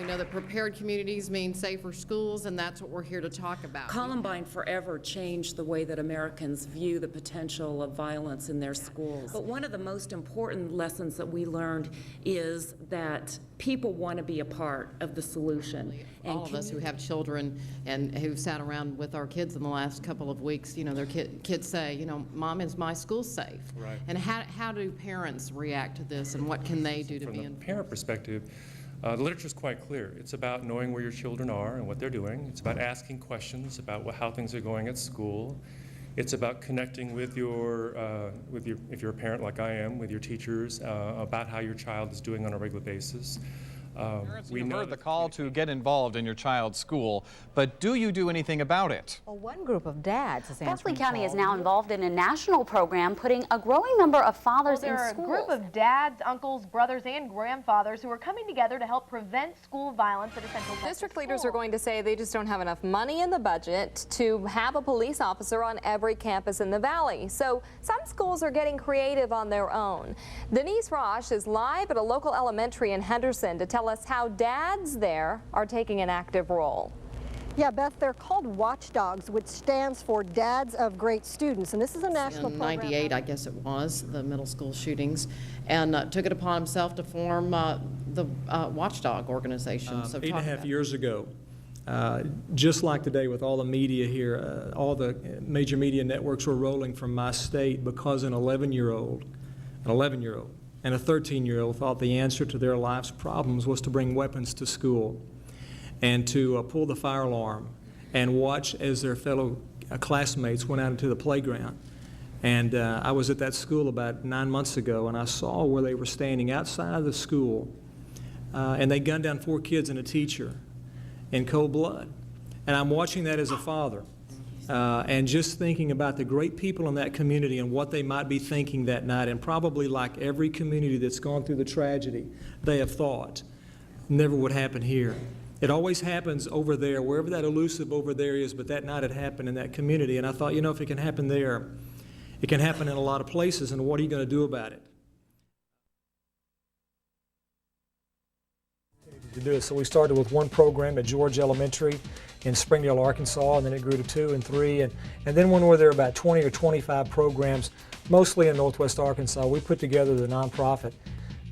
know that prepared communities mean safer schools, and that's what we're here to talk about. Columbine forever changed the way that Americans view the potential of violence in their schools. But one of the most important lessons that we learned is that people want to be a part of the solution. All of us who have children and who've sat around with our kids in the last couple of weeks, you know, their kids say, you know, Mom, is my school safe? Right. And how do parents react to this, and what can they do to be involved? From the parent perspective, the literature is quite clear. It's about knowing where your children are and what they're doing. It's about asking questions about how things are going at school. It's about connecting with your, if you're a parent like I am, with your teachers about how your child is doing on a regular basis. We heard the call to get involved in your child's school, but do you do anything about it? Well, one group of dads is Berkeley County is now involved in a national program putting a growing number of fathers in schools. There are a group of dads, uncles, brothers, and grandfathers who are coming together to help prevent school violence at Essential Texas District leaders are going to say they just don't have enough money in the budget to have a police officer on every campus in the valley. So some schools are getting creative on their own. Denise Roche is live at a local elementary in Henderson to tell us how dads there are taking an active role. Yeah, Beth, they're called Watch Dogs, which stands for Dads of Great Students, and this is a national program. In '98, I guess it was, the middle school shootings, and took it upon himself to form the Watchdog organization. So 8.5 years ago, just like today with all the media here, all the major media networks were rolling from my state because an 11-year-old and a 13-year-old thought the answer to their life's problems was to bring weapons to school and to pull the fire alarm and watch as their fellow classmates went out into the playground. And I was at that school about 9 months ago, and I saw where they were standing outside of the school, and they gunned down 4 kids and a teacher in cold blood. And I'm watching that as a father. And just thinking about the great people in that community and what they might be thinking that night, and probably like every community that's gone through the tragedy, they have thought, never would happen here. It always happens over there, wherever that elusive over there is, but that night it happened in that community. And I thought, you know, if it can happen there, it can happen in a lot of places, and what are you going to do about it? To do it. So we started with one program at George Elementary in Springdale, Arkansas, and then it grew to 2 and 3, and then when we were there about 20 or 25 programs, mostly in Northwest Arkansas, we put together the nonprofit,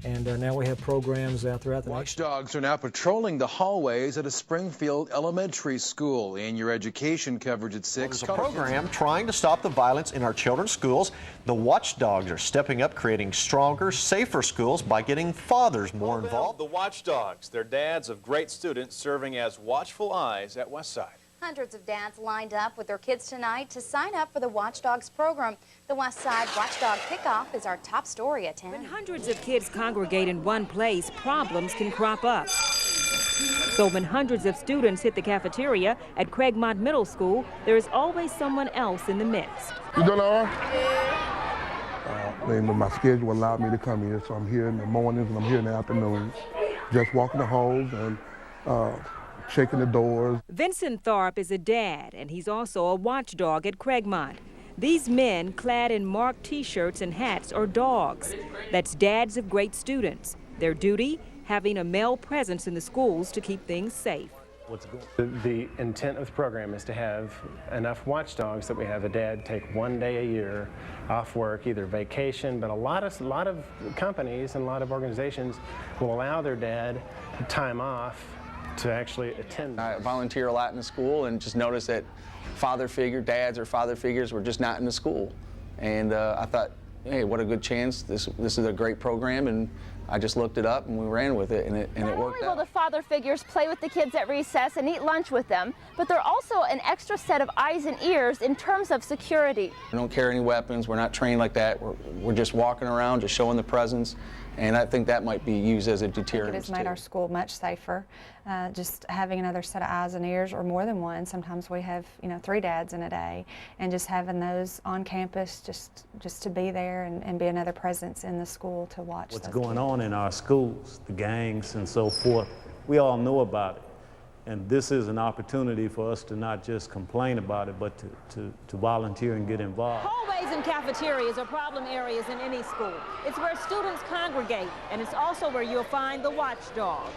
and now we have programs out throughout the Watch Dogs are now patrolling the hallways at a Springfield elementary school. In your education coverage at 6. There's a program trying to stop the violence in our children's schools. The Watch Dogs are stepping up, creating stronger, safer schools by getting fathers more involved. The Watch Dogs, they're dads of great students serving as watchful eyes at Westside. Hundreds of dads lined up with their kids tonight to sign up for the Watch Dogs program. The Westside Watchdog Kickoff is our top story at 10. When hundreds of kids congregate in one place, problems can crop up. So when hundreds of students hit the cafeteria at Craigmont Middle School, there is always someone else in the midst. You doing all right? My schedule allowed me to come here, so I'm here in the mornings and I'm here in the afternoons. Just walking the halls and shaking the doors. Vincent Tharp is a dad, and he's also a watchdog at Craigmont. These men, clad in marked T-shirts and hats, are dogs. That's dads of great students. Their duty, having a male presence in the schools to keep things safe. The intent of the program is to have enough watchdogs that we have a dad take 1 day a year off work, either vacation, but a lot of companies and a lot of organizations will allow their dad time off to actually attend. I volunteer a lot in the school and just noticed that dads or father figures were just not in the school. And I thought, hey, what a good chance. This is a great program, and I just looked it up and we ran with it, and it worked out. Not only will the father figures play with the kids at recess and eat lunch with them, but they're also an extra set of eyes and ears in terms of security. We don't carry any weapons. We're not trained like that. We're just walking around, just showing the presence. And I think that might be used as a deterrent. It has made our school much safer. Just having another set of eyes and ears, or more than one. Sometimes we have, 3 dads in a day, and just having those on campus, just to be there and be another presence in the school to watch. What's going on in our schools, the gangs and so forth, we all know about it. And this is an opportunity for us to not just complain about it, but to volunteer and get involved. Hallways and cafeterias are problem areas in any school. It's where students congregate, and it's also where you'll find the watchdogs.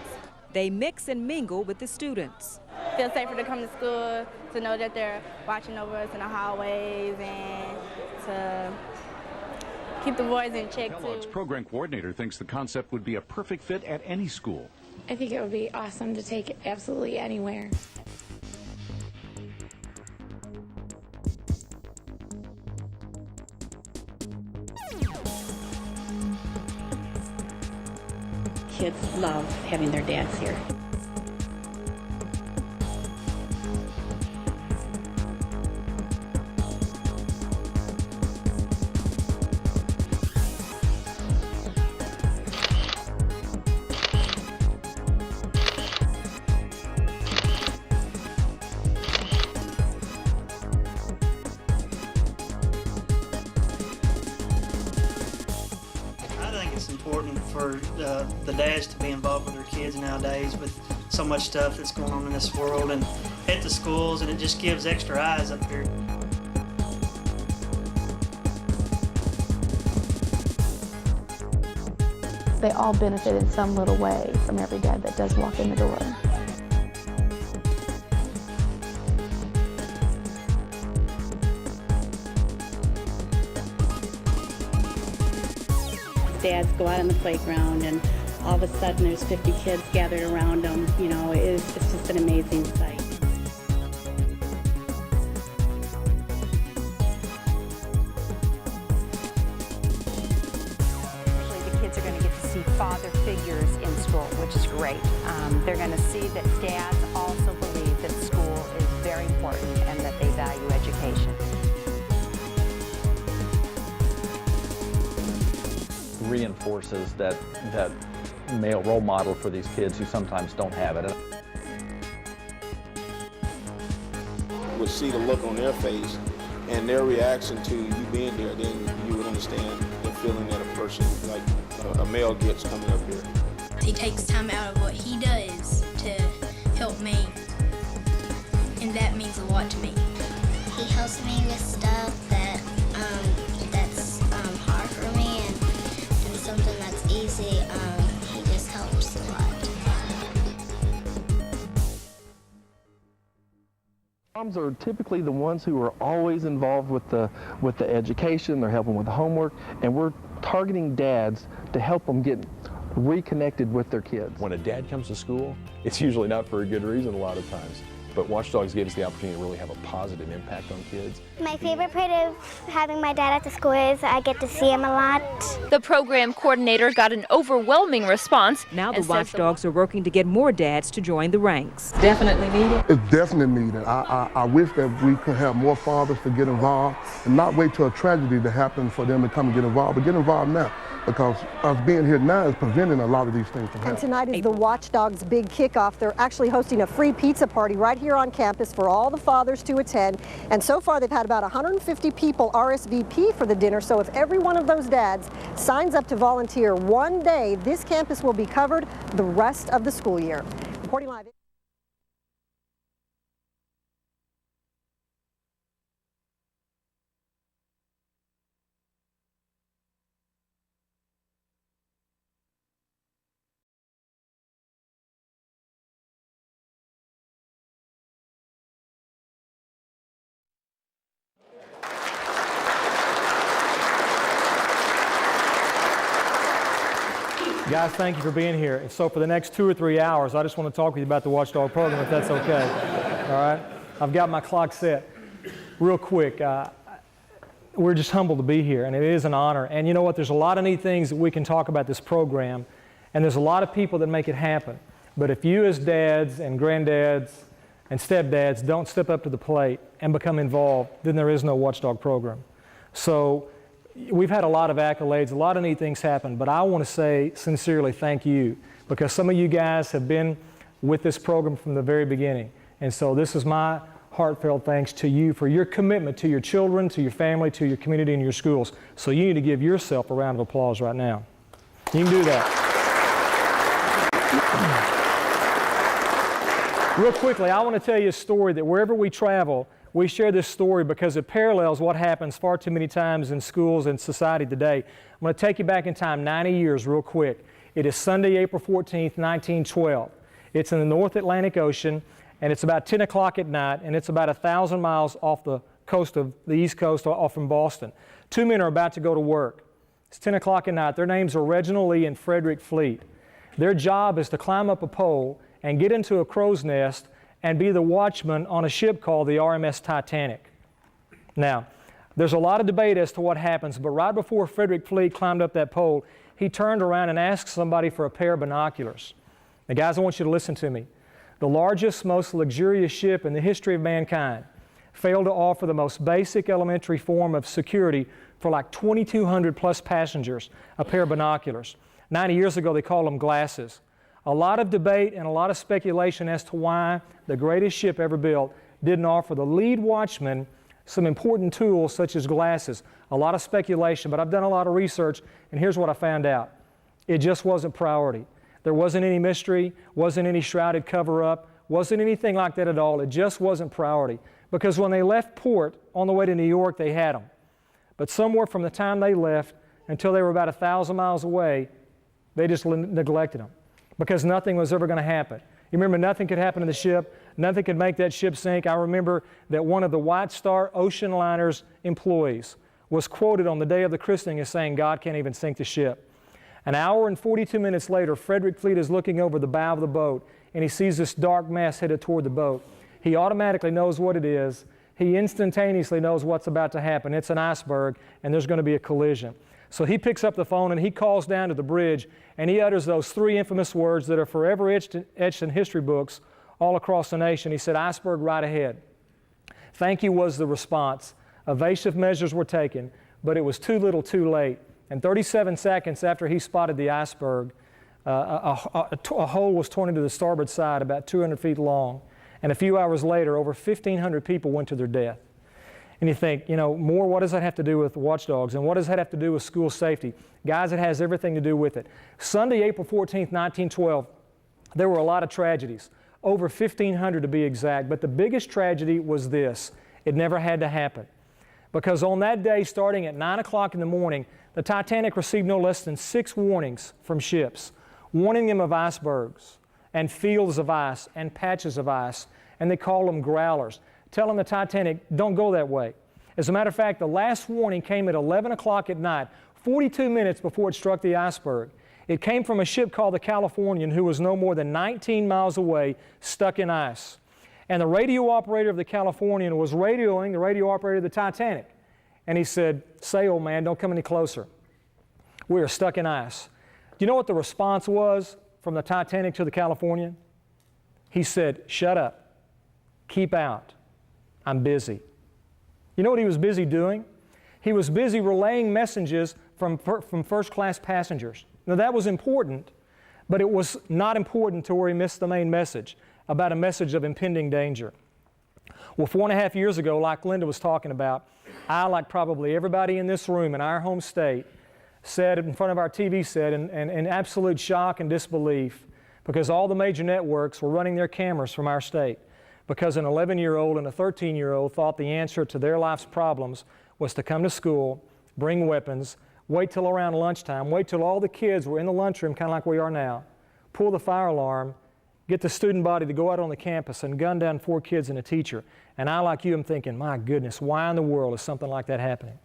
They mix and mingle with the students. Feel safer to come to school, to know that they're watching over us in the hallways, and to keep the boys in check, Kellogg's too. program coordinator thinks the concept would be a perfect fit at any school. I think it would be awesome to take it absolutely anywhere. Kids love having their dads here. It's important for the dads to be involved with their kids nowadays with so much stuff that's going on in this world and at the schools, and it just gives extra eyes up here. They all benefit in some little way from every dad that does walk in the door. Dads go out on the playground and all of a sudden there's 50 kids gathered around them. You know, it's just an amazing sight. Actually, the kids are going to get to see father figures in school, which is great. They're going to see that dads also believe that school is very important and that they value education. Reinforces that male role model for these kids who sometimes don't have it. Would see the look on their face and their reaction to you being here, then you would understand the feeling that a person like a male gets coming up here. He takes time out of what he does to help me, and that means a lot to me. He helps me with stuff that's hard for me, and something that's easy, he just helps a lot. Moms are typically the ones who are always involved with the education. They're helping with the homework, and we're targeting dads to help them get reconnected with their kids. When a dad comes to school, it's usually not for a good reason a lot of times. But WatchDOGS gave us the opportunity to really have a positive impact on kids. My favorite part of having my dad at the school is I get to see him a lot. The program coordinator got an overwhelming response. Now the WatchDOGS are working to get more dads to join the ranks. Definitely needed. It's definitely needed. I wish that we could have more fathers to get involved and not wait till a tragedy to happen for them to come and get involved, but get involved now, because us being here now is preventing a lot of these things from happening. And tonight is the WatchDOGS big kickoff. They're actually hosting a free pizza party right here on campus for all the fathers to attend. And so far they've had about 150 people RSVP for the dinner. So if every one of those dads signs up to volunteer one day, this campus will be covered the rest of the school year. Reporting live. Guys, thank you for being here. So for the next 2 or 3 hours, I just want to talk with you about the WatchDOG program, if that's okay. All right? I've got my clock set. Real quick, we're just humbled to be here, and it is an honor. And you know what? There's a lot of neat things that we can talk about this program, and there's a lot of people that make it happen. But if you as dads and granddads and stepdads don't step up to the plate and become involved, then there is no WatchDOG program. So we've had a lot of accolades, a lot of neat things happen, but I want to say sincerely thank you, because some of you guys have been with this program from the very beginning. And so this is my heartfelt thanks to you for your commitment to your children, to your family, to your community, and your schools. So you need to give yourself a round of applause right now. You can do that. Real quickly, I want to tell you a story that wherever we travel, we share this story because it parallels what happens far too many times in schools and society today. I'm going to take you back in time 90 years real quick. It is Sunday, April 14th, 1912. It's in the North Atlantic Ocean, and it's about 10 o'clock at night, and it's about 1,000 miles off the coast of the East Coast, off from Boston. Two men are about to go to work. It's 10 o'clock at night. Their names are Reginald Lee and Frederick Fleet. Their job is to climb up a pole and get into a crow's nest and be the watchman on a ship called the RMS Titanic. Now, there's a lot of debate as to what happens, but right before Frederick Fleet climbed up that pole, he turned around and asked somebody for a pair of binoculars. Now, guys, I want you to listen to me. The largest, most luxurious ship in the history of mankind failed to offer the most basic elementary form of security for like 2,200 plus passengers, a pair of binoculars. 90 years ago, they called them glasses. A lot of debate and a lot of speculation as to why the greatest ship ever built didn't offer the lead watchman some important tools such as glasses. A lot of speculation, but I've done a lot of research, and here's what I found out. It just wasn't priority. There wasn't any mystery, wasn't any shrouded cover-up, wasn't anything like that at all. It just wasn't priority. Because when they left port on the way to New York, they had them. But somewhere from the time they left until they were about 1,000 miles away, they just neglected them. Because nothing was ever going to happen. You remember, nothing could happen to the ship. Nothing could make that ship sink. I remember that one of the White Star Ocean Liner's employees was quoted on the day of the christening as saying, "God can't even sink the ship." An hour and 42 minutes later, Frederick Fleet is looking over the bow of the boat, and he sees this dark mass headed toward the boat. He automatically knows what it is. He instantaneously knows what's about to happen. It's an iceberg, and there's going to be a collision. So he picks up the phone and he calls down to the bridge, and he utters those three infamous words that are forever etched in history books all across the nation. He said, "Iceberg right ahead." Thank you was the response. Evasive measures were taken, but it was too little too late. And 37 seconds after he spotted the iceberg, a hole was torn into the starboard side about 200 feet long. And a few hours later, over 1,500 people went to their death. And you think, you know, more, what does that have to do with watchdogs? And what does that have to do with school safety? Guys, it has everything to do with it. Sunday, April 14th, 1912, there were a lot of tragedies, over 1,500 to be exact. But the biggest tragedy was this. It never had to happen. Because on that day, starting at 9 o'clock in the morning, the Titanic received no less than 6 warnings from ships, warning them of icebergs and fields of ice and patches of ice, and they call them growlers, telling the Titanic, don't go that way. As a matter of fact, the last warning came at 11 o'clock at night, 42 minutes before it struck the iceberg. It came from a ship called the Californian, who was no more than 19 miles away, stuck in ice. And the radio operator of the Californian was radioing the radio operator of the Titanic. And he said, "Say, old man, don't come any closer. We are stuck in ice." Do you know what the response was from the Titanic to the Californian? He said, "Shut up. Keep out. I'm busy." You know what he was busy doing? He was busy relaying messages from first-class passengers. Now, that was important, but it was not important to where he missed the main message, about a message of impending danger. Well, 4.5 years ago, like Linda was talking about, I, like probably everybody in this room in our home state, sat in front of our TV set in absolute shock and disbelief because all the major networks were running their cameras from our state because an 11-year-old and a 13-year-old thought the answer to their life's problems was to come to school, bring weapons, wait till around lunchtime, wait till all the kids were in the lunchroom, kind of like we are now, pull the fire alarm, get the student body to go out on the campus and gun down 4 kids and a teacher. And I, like you, am thinking, my goodness, why in the world is something like that happening?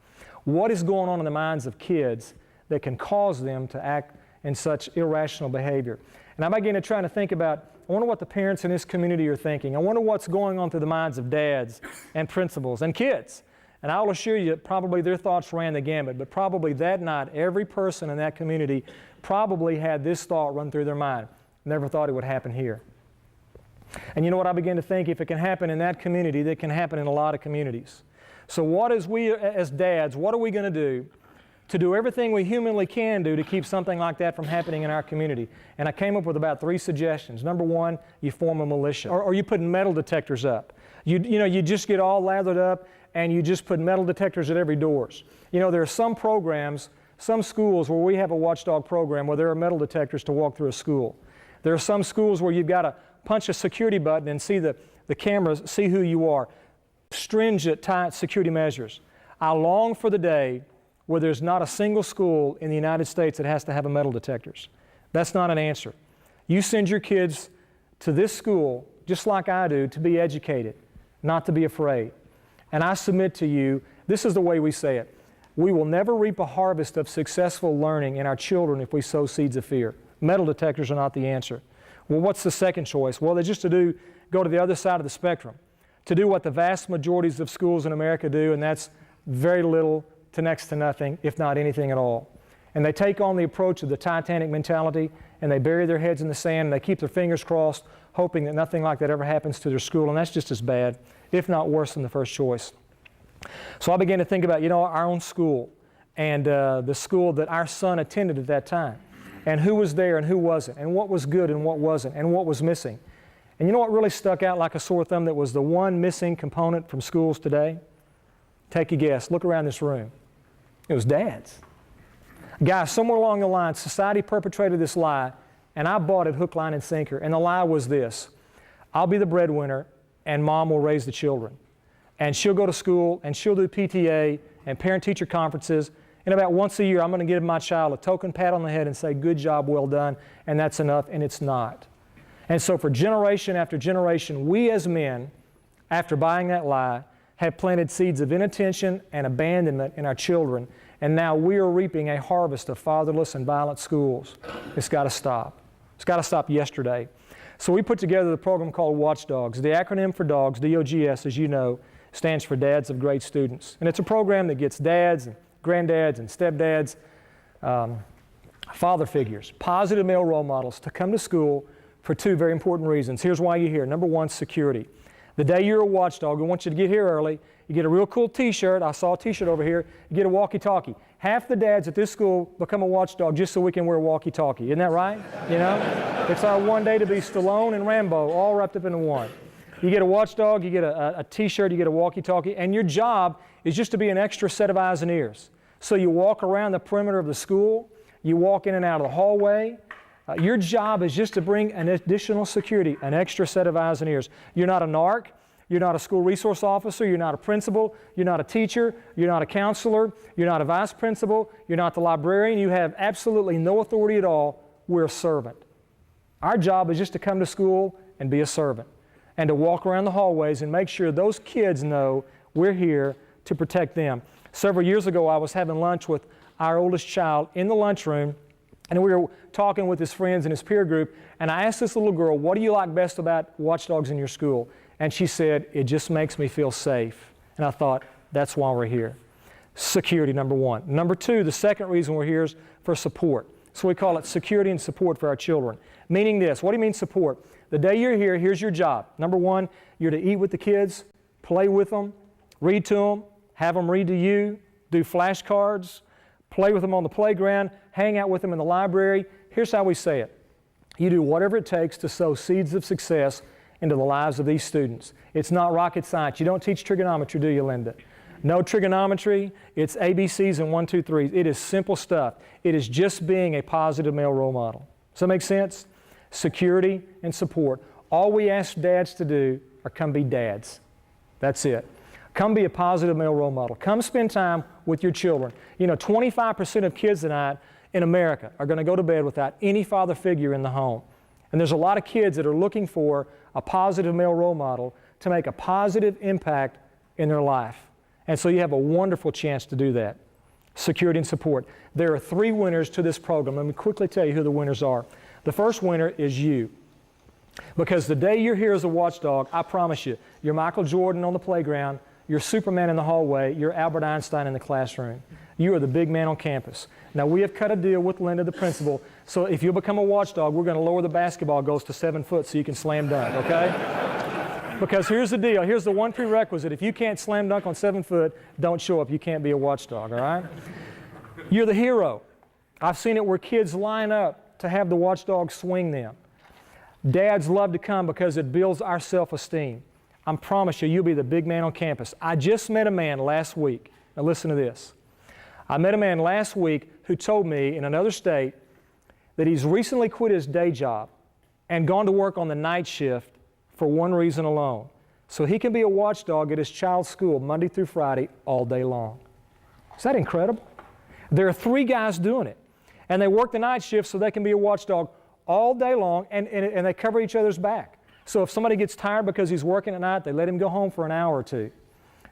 What is going on in the minds of kids that can cause them to act in such irrational behavior? And I began to try to think about, I wonder what the parents in this community are thinking. I wonder what's going on through the minds of dads and principals and kids. And I will assure you that probably their thoughts ran the gamut, but probably that night, every person in that community probably had this thought run through their mind. Never thought it would happen here. And you know what I began to think? If it can happen in that community, that can happen in a lot of communities. So what is we as dads, what are we going to do everything we humanly can do to keep something like that from happening in our community? And I came up with about 3 suggestions. Number 1, you form a militia, or you put metal detectors up. You just get all lathered up and you just put metal detectors at every doors. You know, there are some programs, some schools where we have a watchdog program where there are metal detectors to walk through a school. There are some schools where you've got to punch a security button and see the cameras, see who you are. Stringent, tight security measures. I long for the day where there's not a single school in the United States that has to have a metal detectors. That's not an answer. You send your kids to this school, just like I do, to be educated, not to be afraid. And I submit to you, this is the way we say it. We will never reap a harvest of successful learning in our children if we sow seeds of fear. Metal detectors are not the answer. Well, what's the second choice? Well, they're just to go to the other side of the spectrum, to do what the vast majorities of schools in America do, and that's very little to next to nothing, if not anything at all. And they take on the approach of the Titanic mentality, and they bury their heads in the sand, and they keep their fingers crossed, hoping that nothing like that ever happens to their school, and that's just as bad, if not worse than the first choice. So I began to think about, our own school, and the school that our son attended at that time, and who was there and who wasn't, and what was good and what wasn't, and what was missing. And you know what really stuck out like a sore thumb that was the one missing component from schools today? Take a guess. Look around this room. It was dads. Guys, somewhere along the line, society perpetrated this lie, and I bought it hook, line, and sinker. And the lie was this: I'll be the breadwinner, and mom will raise the children. And she'll go to school, and she'll do PTA and parent-teacher conferences, and about once a year, I'm going to give my child a token pat on the head and say, good job, well done, and that's enough, and it's not. And so for generation after generation, we as men, after buying that lie, have planted seeds of inattention and abandonment in our children, and now we are reaping a harvest of fatherless and violent schools. It's got to stop. It's got to stop yesterday. So we put together the program called Watch D.O.G.S. The acronym for D.O.G.S., D-O.G.S., as you know, stands for Dads of Great Students. And it's a program that gets dads and granddads and stepdads, father figures, positive male role models to come to school for two very important reasons. Here's why you're here. Number one, security. The day you're a watchdog, we want you to get here early. You get a real cool t-shirt. I saw a t-shirt over here. You get a walkie-talkie. Half the dads at this school become a watchdog just so we can wear a walkie-talkie. Isn't that right? It's our one day to be Stallone and Rambo all wrapped up into one. You get a watchdog, you get a t-shirt, you get a walkie-talkie, and your job is just to be an extra set of eyes and ears. So you walk around the perimeter of the school, you walk in and out of the hallway. Your job is just to bring an additional security, an extra set of eyes and ears. You're not a narc, you're not a school resource officer, you're not a principal, you're not a teacher, you're not a counselor, you're not a vice principal, you're not the librarian, you have absolutely no authority at all. We're a servant. Our job is just to come to school and be a servant, and to walk around the hallways and make sure those kids know we're here to protect them. Several years ago, I was having lunch with our oldest child in the lunchroom, and we were talking with his friends and his peer group, and I asked this little girl, what do you like best about watchdogs in your school? And she said, it just makes me feel safe. And I thought, that's why we're here. Security, number one. Number two, the second reason we're here is for support. So we call it security and support for our children. Meaning this, what do you mean support? The day you're here, here's your job. Number one, you're to eat with the kids, play with them, read to them, have them read to you, do flashcards, play with them on the playground, hang out with them in the library. Here's how we say it. You do whatever it takes to sow seeds of success into the lives of these students. It's not rocket science. You don't teach trigonometry, do you, Linda? No trigonometry. It's ABCs and 1, 2, 3. It is simple stuff. It is just being a positive male role model. Does that make sense? Security and support. All we ask dads to do are come be dads. That's it. Come be a positive male role model. Come spend time with your children. 25% of kids tonight in America are going to go to bed without any father figure in the home. And there's a lot of kids that are looking for a positive male role model to make a positive impact in their life. And so you have a wonderful chance to do that. Security and support. There are 3 winners to this program. Let me quickly tell you who the winners are. The first winner is you. Because the day you're here as a watchdog, I promise you, you're Michael Jordan on the playground, you're Superman in the hallway, you're Albert Einstein in the classroom. You are the big man on campus. Now, we have cut a deal with Linda, the principal, so if you'll become a watchdog, we're going to lower the basketball goals to 7 foot so you can slam dunk, okay? Because here's the deal. Here's the one prerequisite. If you can't slam dunk on 7 foot, don't show up. You can't be a watchdog, all right? You're the hero. I've seen it where kids line up to have the watchdog swing them. Dads love to come because it builds our self-esteem. I promise you, you'll be the big man on campus. I just met a man last week. Now listen to this. I met a man last week who told me in another state that he's recently quit his day job and gone to work on the night shift for one reason alone. So he can be a watchdog at his child's school Monday through Friday all day long. Is that incredible? There are 3 guys doing it. And they work the night shift so they can be a watchdog all day long, and they cover each other's back. So if somebody gets tired because he's working at night, they let him go home for an hour or two,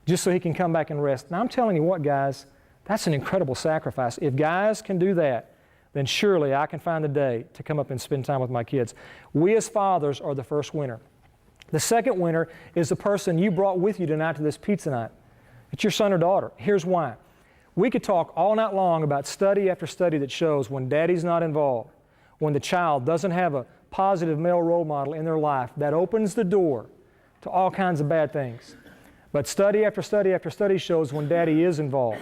just so he can come back and rest. Now I'm telling you what, guys, that's an incredible sacrifice. If guys can do that, then surely I can find a day to come up and spend time with my kids. We as fathers are the first winner. The second winner is the person you brought with you tonight to this pizza night. It's your son or daughter. Here's why. We could talk all night long about study after study that shows when daddy's not involved, when the child doesn't have a positive male role model in their life, that opens the door to all kinds of bad things. But study after study after study shows when daddy is involved,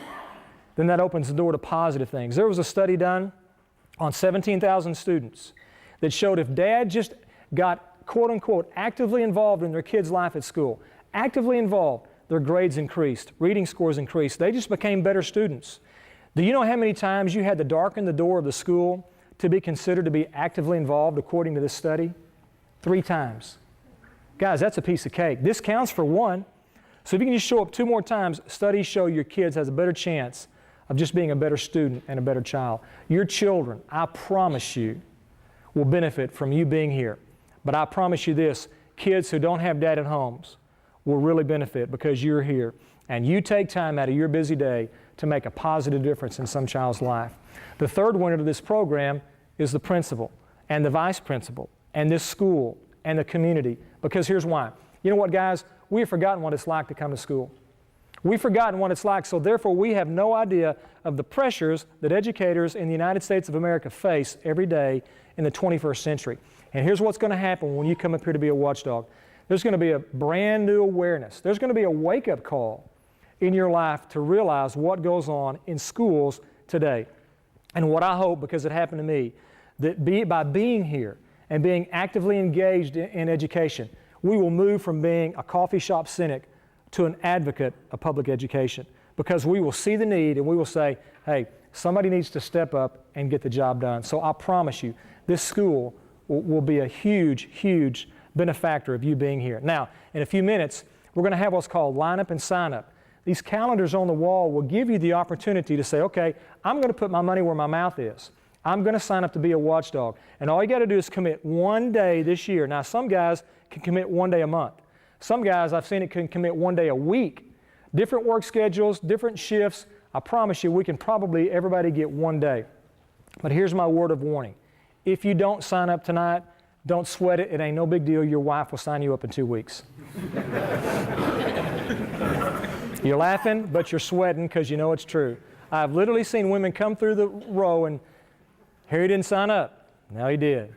then that opens the door to positive things. There was a study done on 17,000 students that showed if dad just got, quote unquote, actively involved in their kid's life at school, actively involved, their grades increased, reading scores increased, they just became better students. Do you know how many times you had to darken the door of the school to be considered to be actively involved according to this study? 3 times. Guys, that's a piece of cake. This counts for 1. So if you can just show up 2 more times, studies show your kids has a better chance of just being a better student and a better child. Your children, I promise you, will benefit from you being here. But I promise you this, kids who don't have dad at homes will really benefit because you're here. And you take time out of your busy day to make a positive difference in some child's life. The third winner to this program is the principal and the vice principal and this school and the community. Because here's why. You know what, guys? We have forgotten what it's like to come to school. We've forgotten what it's like, so therefore we have no idea of the pressures that educators in the United States of America face every day in the 21st century. And here's what's going to happen when you come up here to be a watchdog. There's going to be a brand new awareness. There's going to be a wake-up call in your life to realize what goes on in schools today. And what I hope, because it happened to me, that by being here and being actively engaged in education, we will move from being a coffee shop cynic to an advocate of public education, because we will see the need and we will say, hey, somebody needs to step up and get the job done. So I promise you, this school will be a huge, huge benefactor of you being here. Now, in a few minutes, we're going to have what's called line up and sign up. These calendars on the wall will give you the opportunity to say, okay, I'm going to put my money where my mouth is. I'm going to sign up to be a watchdog. And all you got to do is commit 1 day this year. Now, some guys can commit 1 day a month. Some guys, I've seen it, can commit 1 day a week. Different work schedules, different shifts. I promise you, we can probably, everybody get 1 day. But here's my word of warning. If you don't sign up tonight, don't sweat it. It ain't no big deal. Your wife will sign you up in 2 weeks. You're laughing, but you're sweating because you know it's true. I've literally seen women come through the row and Harry didn't sign up. Now he did.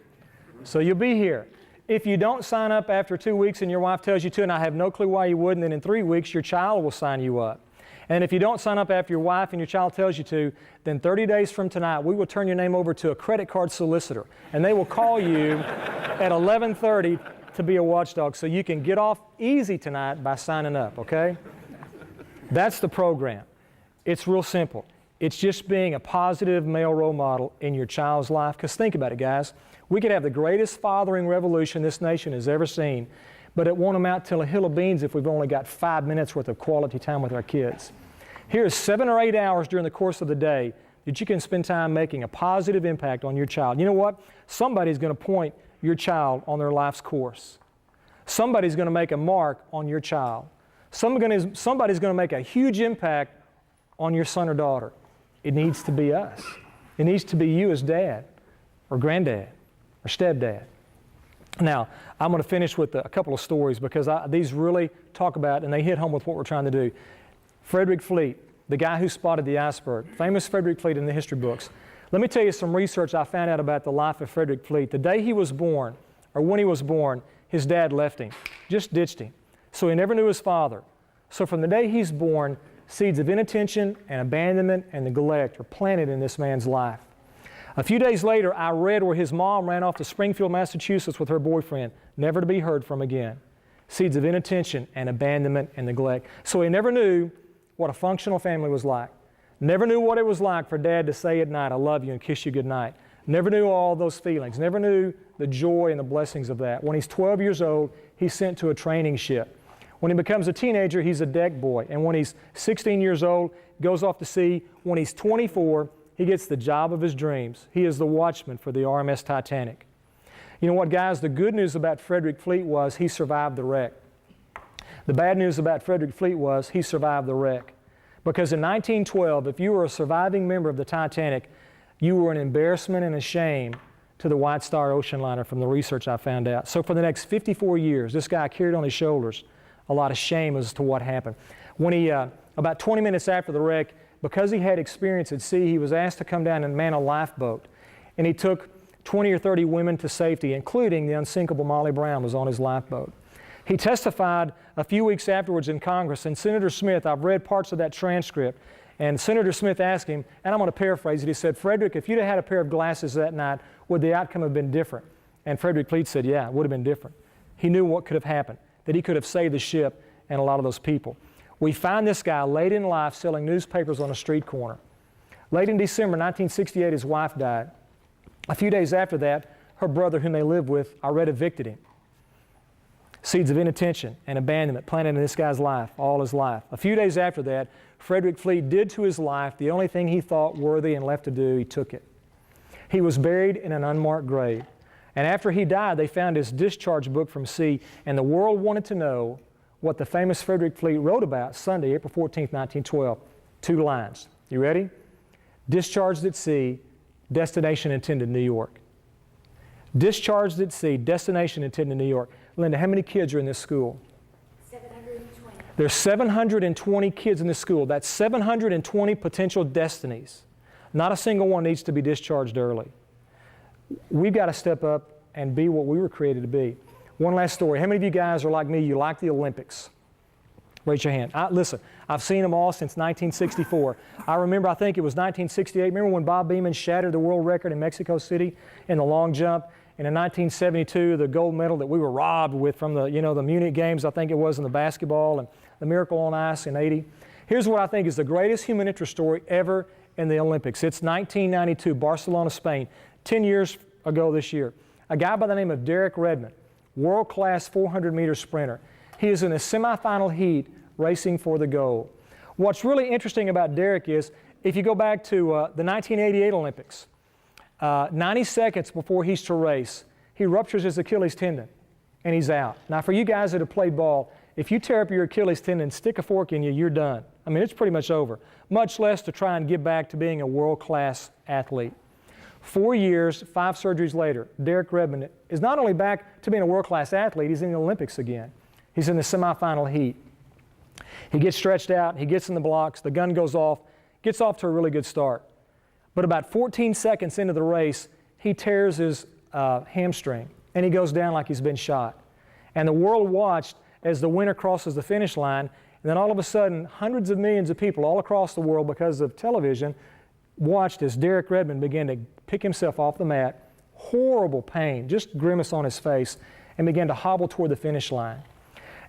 So you'll be here. If you don't sign up after 2 weeks and your wife tells you to, and I have no clue why you wouldn't, then in 3 weeks your child will sign you up. And if you don't sign up after your wife and your child tells you to, then 30 days from tonight we will turn your name over to a credit card solicitor, and they will call you at 11:30 to be a watchdog, so you can get off easy tonight by signing up, okay? That's the program. It's real simple. It's just being a positive male role model in your child's life. Because think about it, guys. We could have the greatest fathering revolution this nation has ever seen, but it won't amount to a hill of beans if we've only got 5 minutes worth of quality time with our kids. Here's 7 or 8 hours during the course of the day that you can spend time making a positive impact on your child. You know what? Somebody's going to point your child on their life's course. Somebody's going to make a mark on your child. Somebody's going to make a huge impact on your son or daughter. It needs to be us. It needs to be you as dad or granddad or stepdad. Now, I'm going to finish with a couple of stories because these really talk about and they hit home with what we're trying to do. Frederick Fleet, the guy who spotted the iceberg, famous Frederick Fleet in the history books. Let me tell you some research I found out about the life of Frederick Fleet. The day he was born, or when he was born, his dad left him, just ditched him. So he never knew his father. So from the day he's born, seeds of inattention and abandonment and neglect are planted in this man's life. A few days later, I read where his mom ran off to Springfield, Massachusetts with her boyfriend, never to be heard from again. Seeds of inattention and abandonment and neglect. So he never knew what a functional family was like. Never knew what it was like for dad to say at night, I love you, and kiss you goodnight. Never knew all those feelings. Never knew the joy and the blessings of that. When he's 12 years old, he's sent to a training ship. When he becomes a teenager, he's a deck boy. And when he's 16 years old, goes off to sea. When he's 24, he gets the job of his dreams. He is the watchman for the RMS Titanic. You know what, guys? The good news about Frederick Fleet was he survived the wreck. The bad news about Frederick Fleet was he survived the wreck. Because in 1912, if you were a surviving member of the Titanic, you were an embarrassment and a shame to the White Star ocean liner from the research I found out. So for the next 54 years, this guy carried on his shoulders a lot of shame as to what happened. When he, about 20 minutes after the wreck, because he had experience at sea, he was asked to come down and man a lifeboat. And he took 20 or 30 women to safety, including the unsinkable Molly Brown was on his lifeboat. He testified a few weeks afterwards in Congress, and Senator Smith, I've read parts of that transcript, and Senator Smith asked him, and I'm going to paraphrase it, he said, "Frederick, if you'd have had a pair of glasses that night, would the outcome have been different?" And Frederick Fleet said, "Yeah, it would have been different." He knew what could have happened, that he could have saved the ship and a lot of those people. We find this guy late in life selling newspapers on a street corner. Late in December 1968, his wife died. A few days after that, her brother, whom they lived with, Irene, evicted him. Seeds of inattention and abandonment planted in this guy's life, all his life. A few days after that, Frederick Fleet did to his life the only thing he thought worthy and left to do. He took it. He was buried in an unmarked grave. And after he died, they found his discharge book from sea, and the world wanted to know what the famous Frederick Fleet wrote about Sunday, April 14, 1912. 2 lines. You ready? Discharged at sea, destination intended New York. Discharged at sea, destination intended New York. Linda, how many kids are in this school? 720. There's 720 kids in this school. That's 720 potential destinies. Not a single one needs to be discharged early. We've got to step up and be what we were created to be. One last story. How many of you guys are like me? You like the Olympics? Raise your hand. Listen, I've seen them all since 1964. I remember, I think it was 1968. Remember when Bob Beamon shattered the world record in Mexico City in the long jump? And in 1972, the gold medal that we were robbed with from the, the Munich Games, I think it was, in the basketball, and the Miracle on Ice in '80. Here's what I think is the greatest human interest story ever in the Olympics. It's 1992, Barcelona, Spain, 10 years ago this year. A guy by the name of Derek Redmond, world-class 400-meter sprinter. He is in the semifinal heat racing for the gold. What's really interesting about Derek is, if you go back to the 1988 Olympics, 90 seconds before he's to race, he ruptures his Achilles tendon and he's out. Now, for you guys that have played ball, if you tear up your Achilles tendon, stick a fork in you, you're done. I mean, it's pretty much over, much less to try and get back to being a world-class athlete. 4 years, 5 surgeries later, Derek Redmond is not only back to being a world-class athlete, he's in the Olympics again. He's in the semifinal heat. He gets stretched out, he gets in the blocks, the gun goes off, gets off to a really good start. But about 14 seconds into the race, he tears his hamstring, and he goes down like he's been shot. And the world watched as the winner crosses the finish line, and then all of a sudden, hundreds of millions of people all across the world, because of television, watched as Derek Redmond began to pick himself off the mat, horrible pain, just grimace on his face, and began to hobble toward the finish line.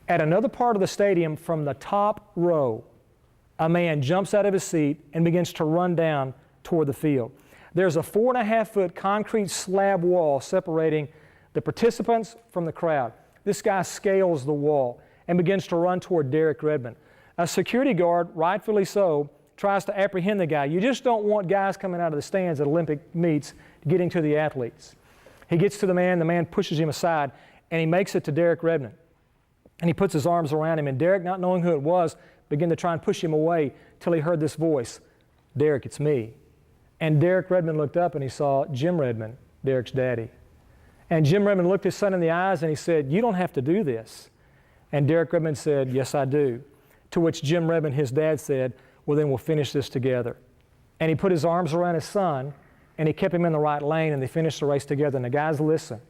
At another part of the stadium, from the top row, a man jumps out of his seat and begins to run down toward the field. There's a 4.5-foot concrete slab wall separating the participants from the crowd. This guy scales the wall and begins to run toward Derek Redmond. A security guard, rightfully so, tries to apprehend the guy. You just don't want guys coming out of the stands at Olympic meets getting to the athletes. He gets to the man pushes him aside, and he makes it to Derek Redmond. And he puts his arms around him, and Derek, not knowing who it was, began to try and push him away till he heard this voice, "Derek, it's me." And Derek Redmond looked up and he saw Jim Redmond, Derek's daddy. And Jim Redmond looked his son in the eyes and he said, "You don't have to do this." And Derek Redmond said, "Yes, I do." To which Jim Redmond, his dad, said, "Well, then we'll finish this together." And he put his arms around his son and he kept him in the right lane, and they finished the race together. And the guys, listen.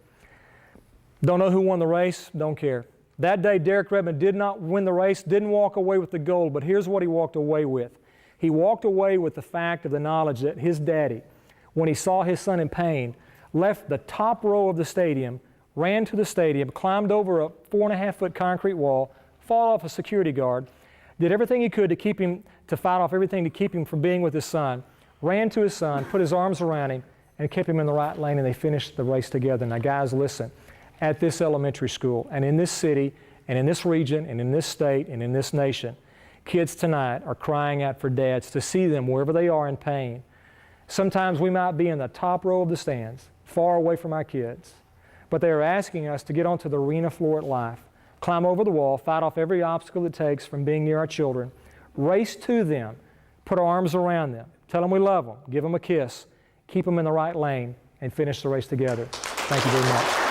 Don't know who won the race, don't care. That day, Derek Redmond did not win the race, didn't walk away with the gold, but here's what he walked away with. He walked away with the fact of the knowledge that his daddy, when he saw his son in pain, left the top row of the stadium, ran to the stadium, climbed over a 4.5-foot concrete wall, fought off a security guard, did everything he could to fight off everything to keep him from being with his son, ran to his son, put his arms around him, and kept him in the right lane, and they finished the race together. Now, guys, listen. At this elementary school, and in this city, and in this region, and in this state, and in this nation, kids tonight are crying out for dads to see them wherever they are in pain. Sometimes we might be in the top row of the stands, far away from our kids, but they are asking us to get onto the arena floor at life, climb over the wall, fight off every obstacle it takes from being near our children, race to them, put our arms around them, tell them we love them, give them a kiss, keep them in the right lane, and finish the race together. Thank you very much.